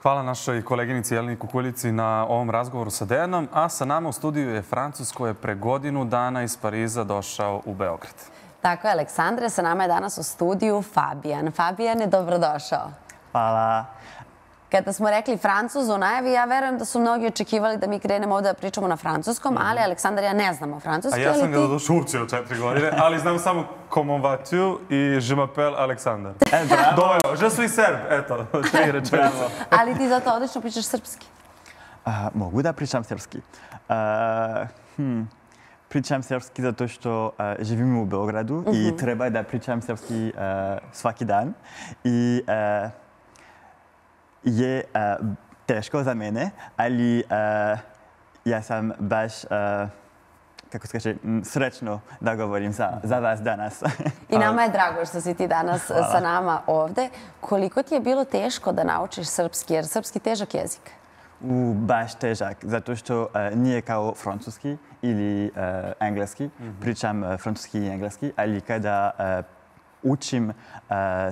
Hvala našoj koleginici Jeleni Kukuljici na ovom razgovoru sa Dejanom. A sa nama u studiju je Francuz koji je pre godinu dana iz Pariza došao u Beograd. Tako je, Aleksandre. Sa nama je danas u studiju Fabijan. Fabijane, dobrodošao. Hvala. Kada smo rekli Francuz u najavi, ja verujem da su mnogi očekivali da mi krenemo ovdje da pričamo na francuskom, ali Aleksandar, ja ne znamo francuski. A ja sam ga došao učio od 4 godine, ali znam samo comment vas-tu i je m'appelle Aleksandar. Dovoljno, je suis serb, eto, 3 rečenice. Ali ti zato odlično pričaš srpski. Mogu da pričam srpski. Pričam srpski zato što živim u Beogradu i treba da pričam srpski svaki dan. I je teško za mene, ali ja sam baš, kako se kaže, srećno da govorim za vas danas. I nama je drago što si ti danas sa nama ovde. Koliko ti je bilo teško da naučiš srpski, jer srpski težak jezik? Baš težak, zato što nije kao francuski ili engleski. Pričam francuski i engleski, ali kada učim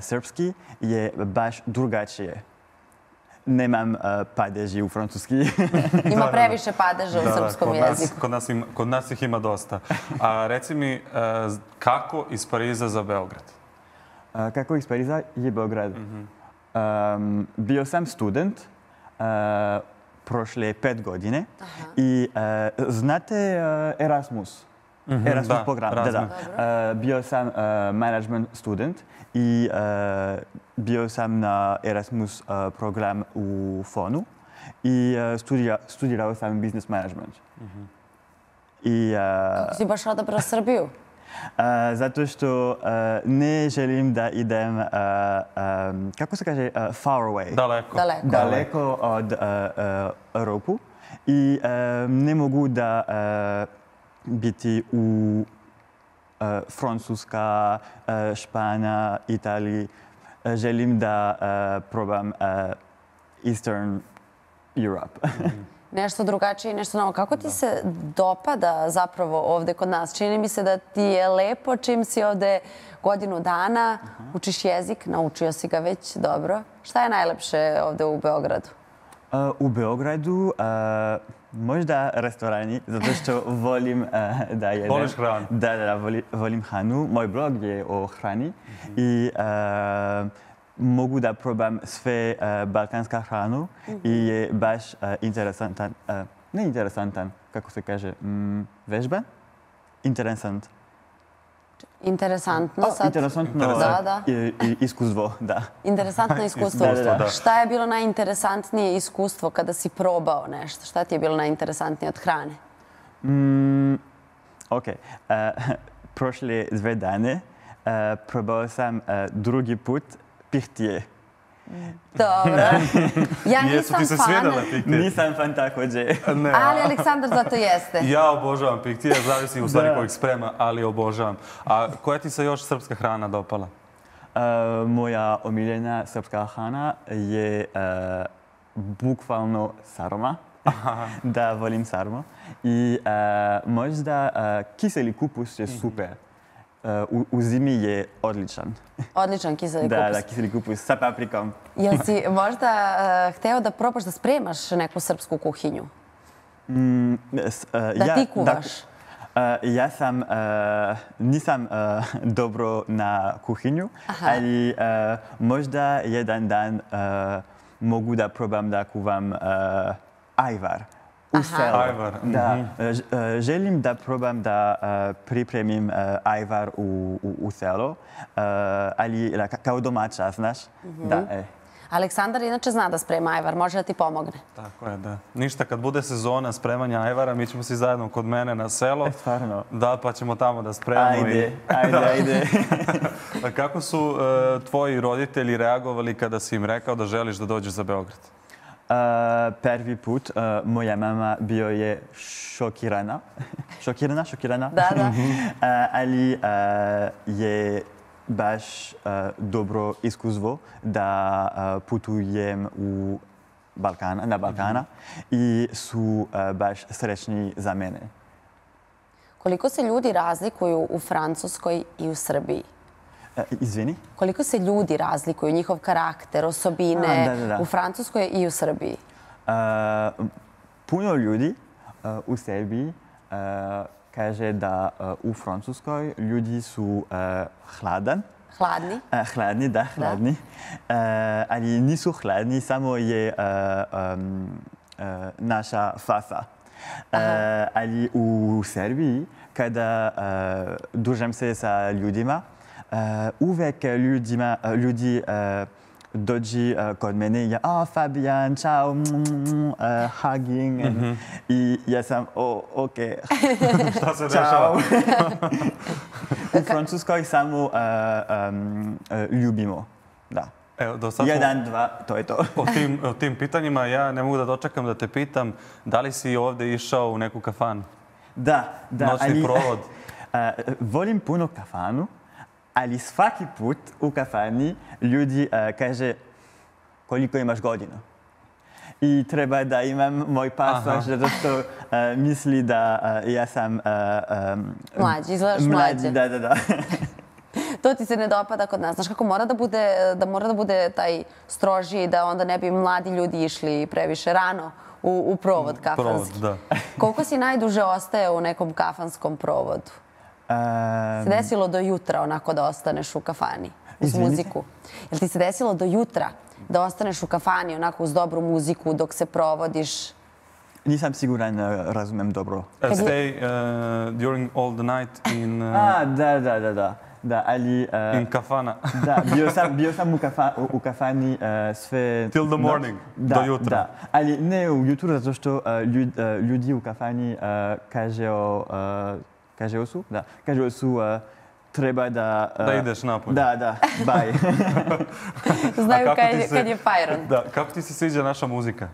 srpski je baš drugačije. Nemam padeži u francuski. Ima previše padeža u srpskom jeziku. Kod nas ih ima dosta. A reci mi, kako iz Pariza za Beograd? Kako iz Pariza je Beograd? Bio sam student prošle 5 godine i znate Erasmus? Erasmus program. Bio sam management student i bio sam na Erasmus program u FON-u i studirao sam business management. Kako si baš odabrao Srbiju? Zato što ne želim da idem, kako se kaže, far away. Daleko od Europu i ne mogu da biti u Francuska, Španija, Italiji. Želim da probam Eastern Europe. Nešto drugačije i nešto novo. Kako ti se dopada zapravo ovde kod nas? Čini mi se da ti je lepo čim si ovde godinu dana, učiš jezik, naučio si ga već dobro. Šta je najlepše ovde u Beogradu? U Beogradu možda restorani, zato što volim da jedem. Voliš hranu? Da, volim hranu. Moj blog je o hrani i mogu da probam sve balkanska hranu i je baš interesantan, ne interesantan, kako se kaže, vežba? Interesant. Interesantno. Interesantno iskustvo, da. Interesantno iskustvo. Šta je bilo najinteresantnije iskustvo kada si probao nešto? Šta ti je bilo najinteresantnije od hrane? Ok. Prošle 2 dane probao sam drugi put pihtije. Dobro. Ja nisam fan. Nisam fan također. Ali Aleksandar zato jeste. Ja obožavam pihtije, zavisi u stvari ko ih sprema, ali obožavam. A koja ti se još srpska hrana dopala? Moja omiljena srpska hrana je bukvalno sarma. Da, volim sarmu. I možda kiseli kupus je super. U zimi je odličan. Odličan kiseli kupus. Da, kiseli kupus sa paprikom. Jel si možda hteo da probaš da spremaš neku srpsku kuhinju? Da ti kuvaš? Ja nisam dobro na kuhinju, ali možda jedan dan mogu da probam da kuvam ajvar. Ajvar. Želim da probam da pripremim ajvar u selo, ali kao domaća, znaš? Aleksandar inače zna da sprema ajvar, može da ti pomogne. Tako je, da. Ništa, kad bude sezona spremanja ajvara, mi ćemo si zajedno kod mene na selo. Stvarno? Da, pa ćemo tamo da spremamo. Ajde. Kako su tvoji roditelji reagovali kada si im rekao da želiš da dođeš za Beograd? Prvi put moja mama bio je šokirana. Šokirana? Da. Ali je baš dobro iskustvo da putujem na Balkana i su baš srećni za mene. Koliko se ljudi razlikuju u Francuskoj i u Srbiji? Izvini? Koliko se ljudi razlikuju, njihov karakter, osobine Da. u Francuskoj i u Srbiji? Puno ljudi u Srbiji kaže da u Francuskoj ljudi su Hladni? hladni, da, hladni. Ali nisu hladni, samo je naša faca. Ali u Srbiji, kada družim se sa ljudima, uvek ljudi dođi kod mene i Fabian, čao, hugging. I ja sam, ok, Šta se dešava? u Francuskoj samo ljubimo. Da. Evo, do sad smo- 1, 2, to je to. O tim pitanjima ja ne mogu da dočekam da te pitam da li si ovde išao u neku kafanu? Da, Noćni provod. volim puno kafanu, ali svaki put u kafani ljudi kaže koliko imaš godina. I treba da imam moj pasoš, zato što misli da ja sam Mlađi, izgledaš mlađe. Da. To ti se ne dopada kod nas. Znaš kako mora da bude taj strožiji, da onda ne bi mladi ljudi išli previše rano u provod kafanski. Da. Koliko si najduže ostaje u nekom kafanskom provodu? Se desilo do jutra onako da ostaneš u kafani uz Izvinite? muziku? Jel ti se desilo do jutra da ostaneš u kafani onako uz dobru muziku dok se provodiš? Nisam siguran, razumem dobro. Stay during all the night in Da, ali... in kafana. Da, bio sam u kafani sve... Till the morning, do jutra. Da, ali ne u jutru, zato što ljudi u kafani kažeo su treba da... Da ideš napolje. Da, bye. Znaju kako ti se- kad je fajron. Da, kako ti se sviđa naša muzika?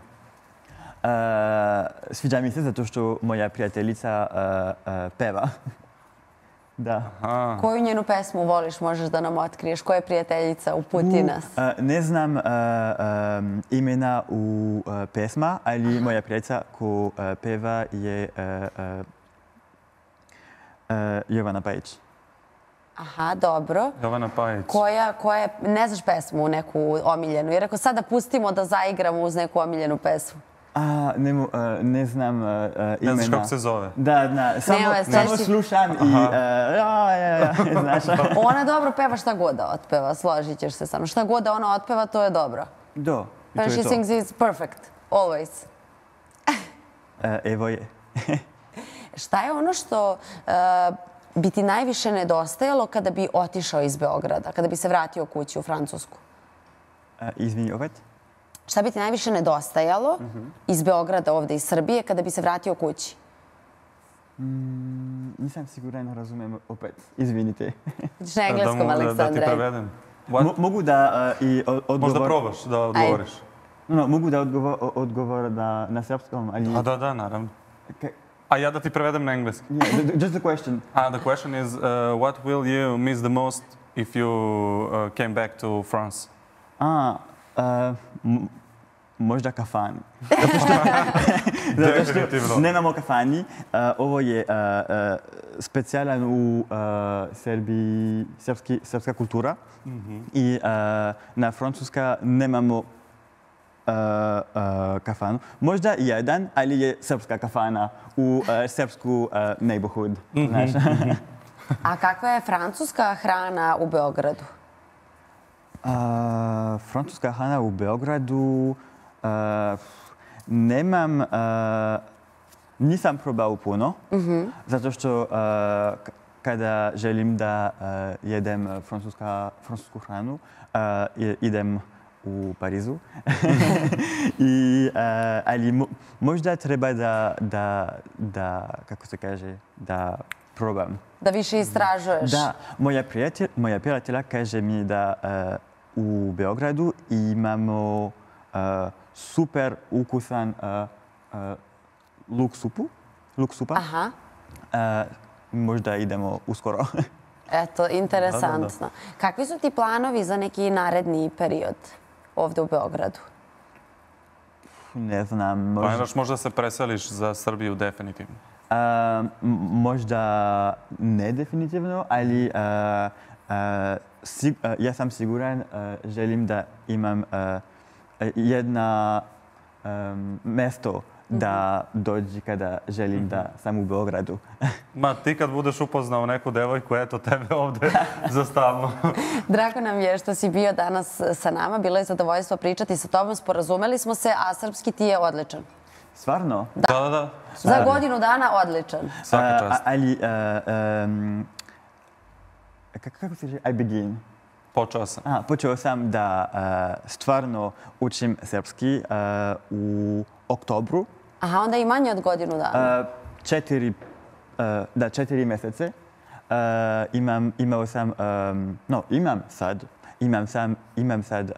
Sviđa mi se zato što moja prijateljica peva. Da. Koju njenu pesmu voliš, možeš da nam otkriješ? Koja je prijateljica? Uputi nas. Ne znam imena u pesma, ali moja prijateljica ko peva je Jovana Pajić. Aha, dobro. Jovana Pajić. Koja je, ne znaš pesmu neku omiljenu? Jer ako sada pustimo da zaigramo uz neku omiljenu pesmu. Ne znam imena. Ne znaš kako se zove? Da, samo slušam i znaš. Ona dobro peva šta god da otpeva, složit ćeš se sa mnom. Šta god da ona otpeva, to je dobro. Do, i to When je she to. sings is perfect, always. Evo je. Šta je ono što bi ti najviše nedostajalo kada bi otišao iz Beograda, kada bi se vratio kući u Francusku? Izvini opet? Šta bi ti najviše nedostajalo iz Beograda ovde iz Srbije kada bi se vratio kući? Nisam siguran, razumem opet. Izvinite. Vidiš na engleskom, Da ti Aleksandre. prevedem. What? Mogu da i odgovor... Možda probaš da odgovoriš. Mogu da odgovor na srpskom, ali... Da, naravno. Okay. A ja da ti prevedem na engleski. Yeah, just a question. The question is, what will you miss the most if you came back to France? Možda kafani. Definitivno. Nemamo kafani. Ovo je specijalan u Srbiji, srpska kultura. I na Francuska nemamo kafanu. Možda jedan, ali je srpska kafana u srpsku neighborhood. Znaš? A kakva je francuska hrana u Beogradu? Francuska hrana u Beogradu nisam probao puno, zato što kada želim da jedem francusku hranu, idem u Parizu. Ali možda treba kako se kaže, da probam. Da više istražuješ? Da, moja prijatelja kaže mi da u Beogradu imamo super ukusan luk supa. Aha. Možda idemo uskoro. Eto, interesantno. Kakvi su ti planovi za neki naredni period ovde u Beogradu? Ne znam. Planiraš možda se preseliš za Srbiju definitivno? Možda ne definitivno, ali ja sam siguran, želim da imam jedno mesto da dođi kada želim da sam u Beogradu. Ma, ti kad budeš upoznao neku devojku, eto tebe ovde za stalno. Drago nam je što si bio danas sa nama. Bilo je zadovoljstvo pričati sa tobom. Sporazumeli smo se, a srpski ti je odličan. Stvarno? Da. Za godinu dana odličan. Svaka čast. Ali, kako se reče? I begin. Počeo sam. Počeo sam da stvarno učim srpski u oktobru. Aha, onda i manje od godinu dana. 4 mjesece. Imam sad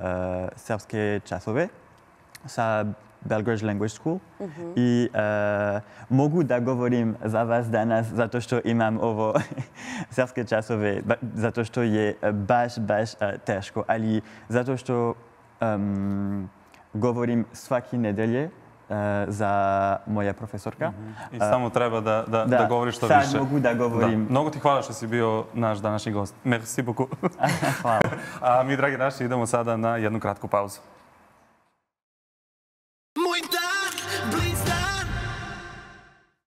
srpske časove sa Belgrade Language School i mogu da govorim za vas danas zato što imam ovo srpske časove, zato što je baš teško, ali zato što govorim svaki nedelje za moja profesorka. I samo treba da govoriš što više. Sad mogu da govorim. Mnogo ti hvala što si bio naš današnji gost. Merci beaucoup. Hvala. A mi, dragi naši, idemo sada na jednu kratku pauzu.